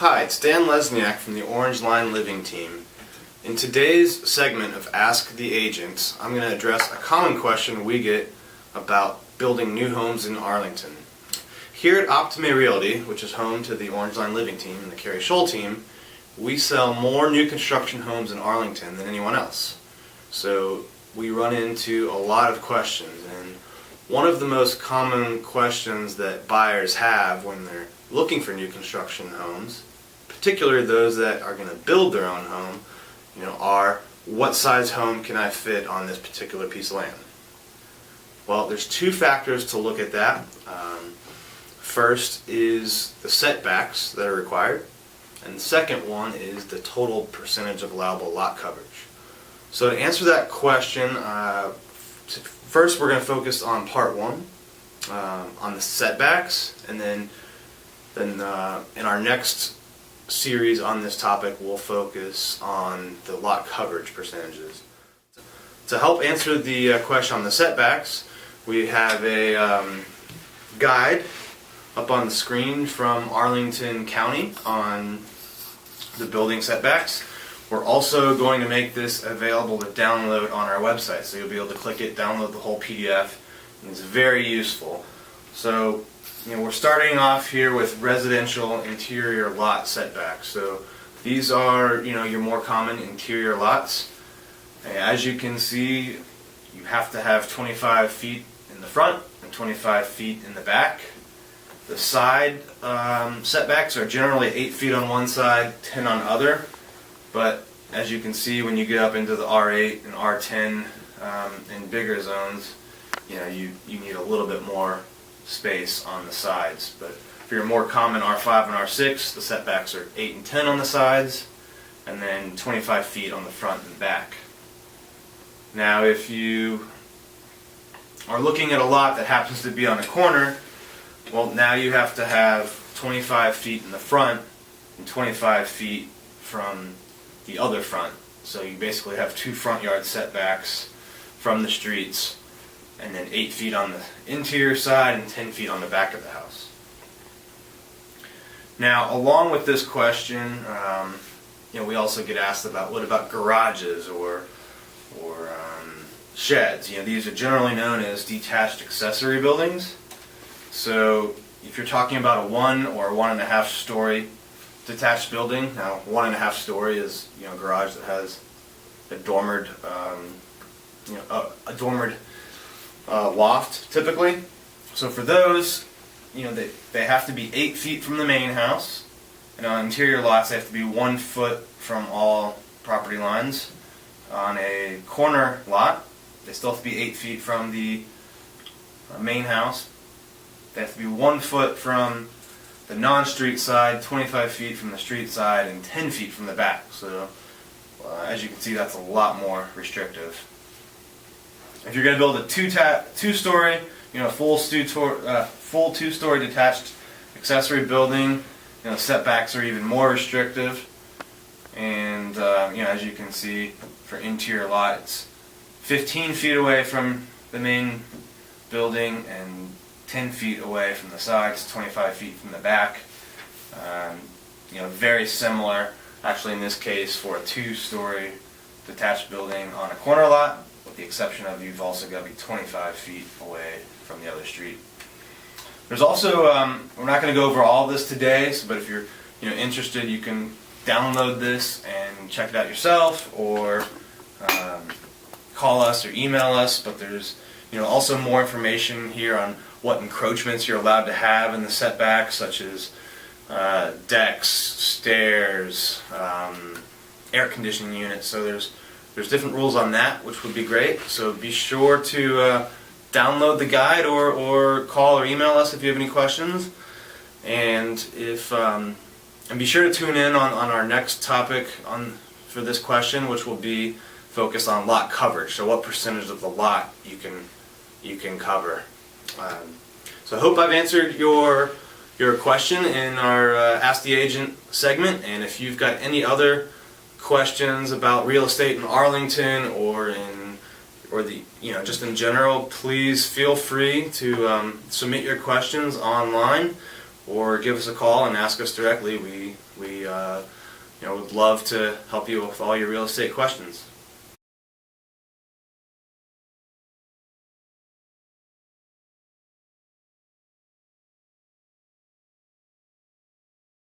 Hi, it's Dan Lesniak from the Orange Line Living Team. In today's segment of Ask the Agent, I'm going to address a common question we get about building new homes in Arlington. Here at Optime Realty, which is home to the Orange Line Living Team and the Carrie Scholl team, we sell more new construction homes in Arlington than anyone else. So we run into a lot of questions, and one of the most common questions that buyers have when they're looking for new construction homes, particularly those that are going to build their own home, are what size home can I fit on this particular piece of land? Well, there's two factors to look at that. First is the setbacks that are required, and the second one is the total percentage of allowable lot coverage. So to answer that question, first we're going to focus on part one, on the setbacks, and then in our next series on this topic we'll focus on the lot coverage percentages. To help answer the question on the setbacks, we have a guide up on the screen from Arlington County on the building setbacks. We're also going to make this available to download on our website, so you'll be able to click it, download the whole PDF, and it's very useful. So, we're starting off here with residential interior lot setbacks. So these are, your more common interior lots. As you can see, you have to have 25 feet in the front and 25 feet in the back. The side setbacks are generally 8 feet on one side, 10 on other. But as you can see, when you get up into the R8 and R10 in bigger zones, you need a little bit more space on the sides. But for your more common R5 and R6, the setbacks are 8 and 10 on the sides, and then 25 feet on the front and back. Now, if you are looking at a lot that happens to be on a corner, well, now you have to have 25 feet in the front and 25 feet from the other front. So you basically have two front yard setbacks from the streets, and then 8 feet on the interior side and 10 feet on the back of the house. Now, along with this question, we also get asked about what about garages or sheds. These are generally known as detached accessory buildings. So if you're talking about a 1 or 1.5 story detached building, now 1.5 story is a garage that has a dormered loft typically. So for those, they have to be 8 feet from the main house, and on interior lots they have to be 1 foot from all property lines. On a corner lot, they still have to be 8 feet from the main house. They have to be 1 foot from the non-street side, 25 feet from the street side, and 10 feet from the back. So as you can see, that's a lot more restrictive. If you're going to build a two-story, full two-story detached accessory building, setbacks are even more restrictive. And as you can see, for interior lot, it's 15 feet away from the main building and 10 feet away from the sides, 25 feet from the back. Very similar, actually in this case, for a two-story detached building on a corner lot, with the exception of you've also got to be 25 feet away from the other street. There's also, we're not going to go over all this today, but if you're interested, you can download this and check it out yourself, or call us or email us. But there's also more information here on what encroachments you're allowed to have in the setbacks, such as decks, stairs, air conditioning units. So there's different rules on that, which would be great. So be sure to download the guide or call or email us if you have any questions. And and be sure to tune in on our next topic for this question, which will be focused on lot coverage. So what percentage of the lot you can cover. So I hope I've answered your question in our Ask the Agent segment. And if you've got any other questions about real estate in Arlington or just in general, please feel free to submit your questions online or give us a call and ask us directly. We would love to help you with all your real estate questions.